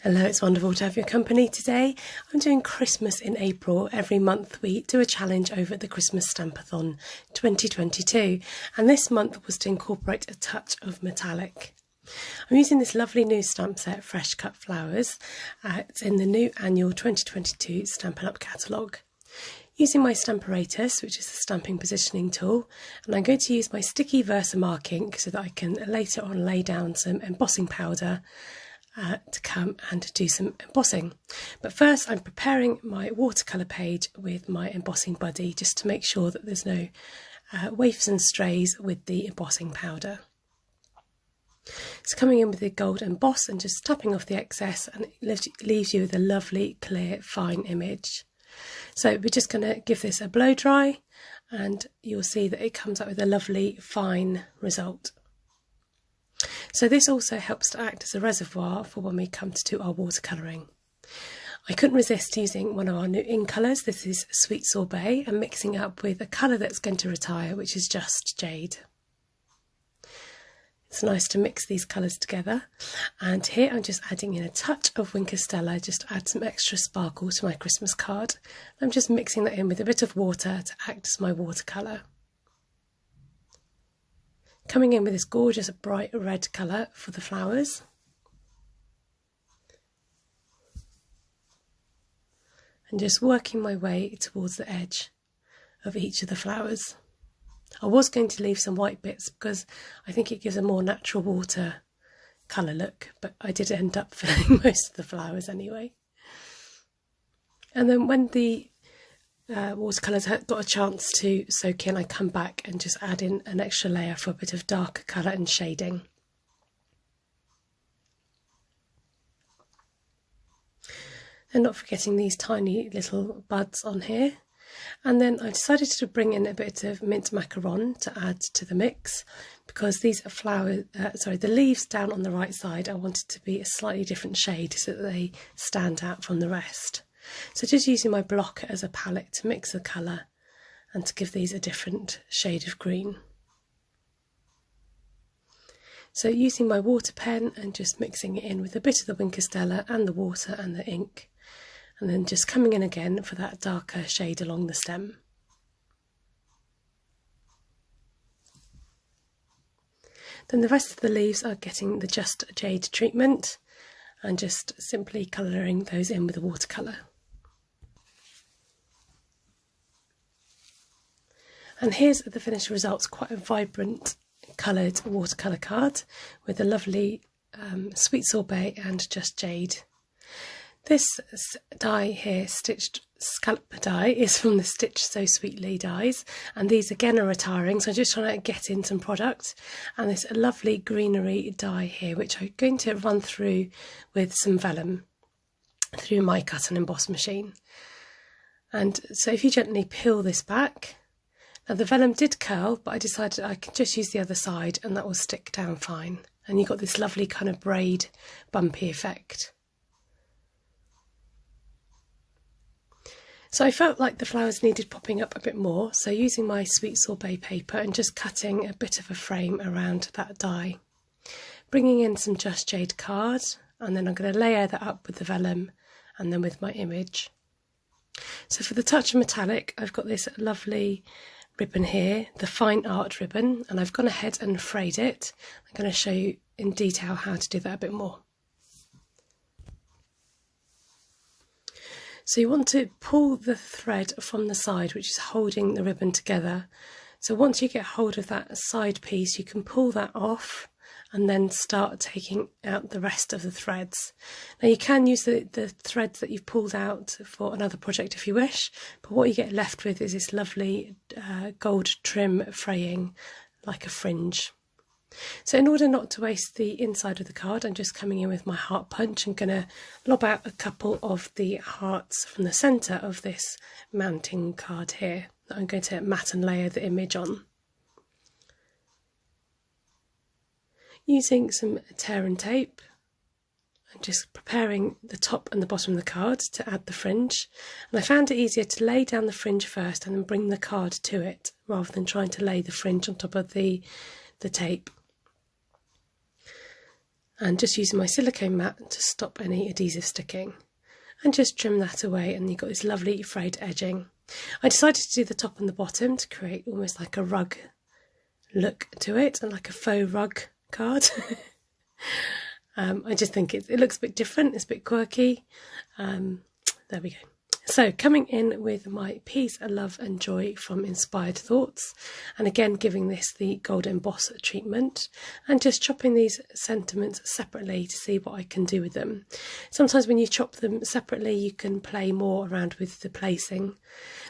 Hello, it's wonderful to have your company today. I'm doing Christmas in April. Every month we do a challenge over at the Christmas Stampathon 2022, and this month was to incorporate a touch of metallic. I'm using this lovely new stamp set, Fresh Cut Flowers. It's in the new annual 2022 Stampin' Up! Catalogue. Using my Stamparatus, which is a stamping positioning tool, and I'm going to use my sticky Versamark ink so that I can later on lay down some embossing powder to come and do some embossing. But first I'm preparing my watercolour page with my embossing buddy just to make sure that there's no waifs and strays with the embossing powder. So coming in with the gold emboss and just tapping off the excess, and it leaves you with a lovely clear fine image. So we're just going to give this a blow dry and you'll see that it comes out with a lovely fine result. So this also helps to act as a reservoir for when we come to do our watercolouring. I couldn't resist using one of our new ink colours. This is Sweet Sorbet, and mixing it up with a colour that's going to retire, which is Just Jade. It's nice to mix these colours together, and here I'm just adding in a touch of Winker Stella just to add some extra sparkle to my Christmas card. I'm just mixing that in with a bit of water to act as my watercolour. Coming in with this gorgeous bright red colour for the flowers. And just working my way towards the edge of each of the flowers. I was going to leave some white bits because I think it gives a more natural water colour look, but I did end up filling most of the flowers anyway. And then when the watercolours got a chance to soak in, I come back and just add in an extra layer for a bit of darker colour and shading. And not forgetting these tiny little buds on here. And then I decided to bring in a bit of mint macaron to add to the mix, because these the leaves down on the right side I wanted to be a slightly different shade so that they stand out from the rest. So just using my block as a palette to mix the colour and to give these a different shade of green. So using my water pen and just mixing it in with a bit of the Winker Stella and the water and the ink, and then just coming in again for that darker shade along the stem. Then the rest of the leaves are getting the Just Jade treatment and just simply colouring those in with the watercolour. And here's the finished results, quite a vibrant coloured watercolour card with a lovely Sweet Sorbet and Just Jade. This die here, stitched scallop die, is from the Stitch So Sweetly dies, and these again are retiring, so I'm just trying to get in some product. And this lovely greenery die here, which I'm going to run through with some vellum through my cut and emboss machine. And so if you gently peel this back, now the vellum did curl, but I decided I could just use the other side and that will stick down fine. And you've got this lovely kind of braid bumpy effect. So I felt like the flowers needed popping up a bit more, so using my Sweet Sorbet paper and just cutting a bit of a frame around that die. Bringing in some Just Jade card, and then I'm going to layer that up with the vellum and then with my image. So for the touch of metallic, I've got this lovely ribbon here, the Fine Art ribbon, and I've gone ahead and frayed it. I'm going to show you in detail how to do that a bit more. So you want to pull the thread from the side which is holding the ribbon together. So once you get hold of that side piece, you can pull that off and then start taking out the rest of the threads. Now you can use the threads that you've pulled out for another project if you wish, but what you get left with is this lovely gold trim fraying like a fringe. So in order not to waste the inside of the card, I'm just coming in with my heart punch and going to lob out a couple of the hearts from the centre of this mounting card here that I'm going to mat and layer the image on. Using some tear and tape, I'm just preparing the top and the bottom of the card to add the fringe, and I found it easier to lay down the fringe first and then bring the card to it rather than trying to lay the fringe on top of the tape. and just using my silicone mat to stop any adhesive sticking, and just trim that away, and you've got this lovely frayed edging. I decided to do the top and the bottom to create almost like a rug look to it, and like a faux rug card. I just think it looks a bit different, it's a bit quirky. There we go. So coming in with my Peace, Love and Joy from Inspired Thoughts, and again giving this the gold emboss treatment, and just chopping these sentiments separately to see what I can do with them. Sometimes when you chop them separately you can play more around with the placing.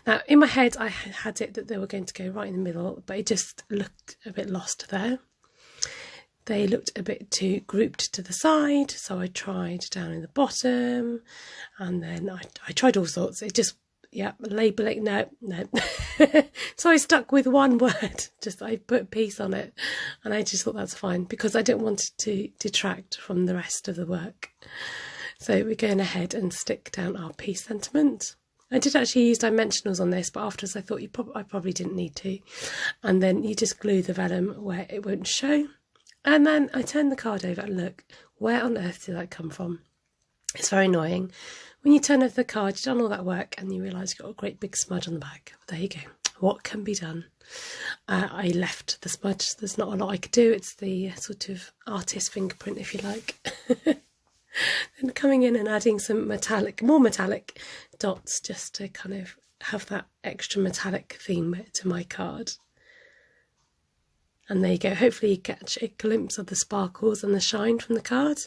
Now in my head I had it that they were going to go right in the middle, but it just looked a bit lost there. They looked a bit too grouped to the side, so I tried down in the bottom, and then I tried all sorts. It just, yeah, labelling, no. So I stuck with one word, just I put peace on it, and I just thought that's fine, because I didn't want it to detract from the rest of the work. So we're going ahead and stick down our peace sentiment. I did actually use dimensionals on this, but afterwards I thought I probably didn't need to. And then you just glue the vellum where it won't show. And then I turned the card over and look, where on earth did that come from? It's very annoying. When you turn over the card, you've done all that work and you realise you've got a great big smudge on the back. But there you go. What can be done? I left the smudge. There's not a lot I could do. It's the sort of artist fingerprint, if you like. Then coming in and adding some more metallic dots, just to kind of have that extra metallic theme to my card. And there you go, hopefully you catch a glimpse of the sparkles and the shine from the card.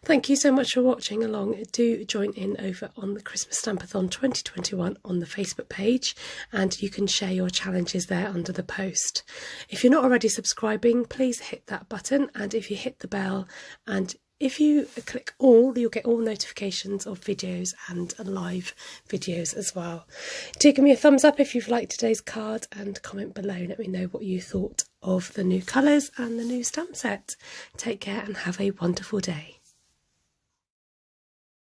Thank you so much for watching along. Do join in over on the Christmas Stampathon 2021 on the Facebook page, and you can share your challenges there under the post. If you're not already subscribing, please hit that button, and if you hit the bell, and if you click all, you'll get all notifications of videos and live videos as well. Do give me a thumbs up if you've liked today's card, and comment below. Let me know what you thought of the new colours and the new stamp set. Take care and have a wonderful day.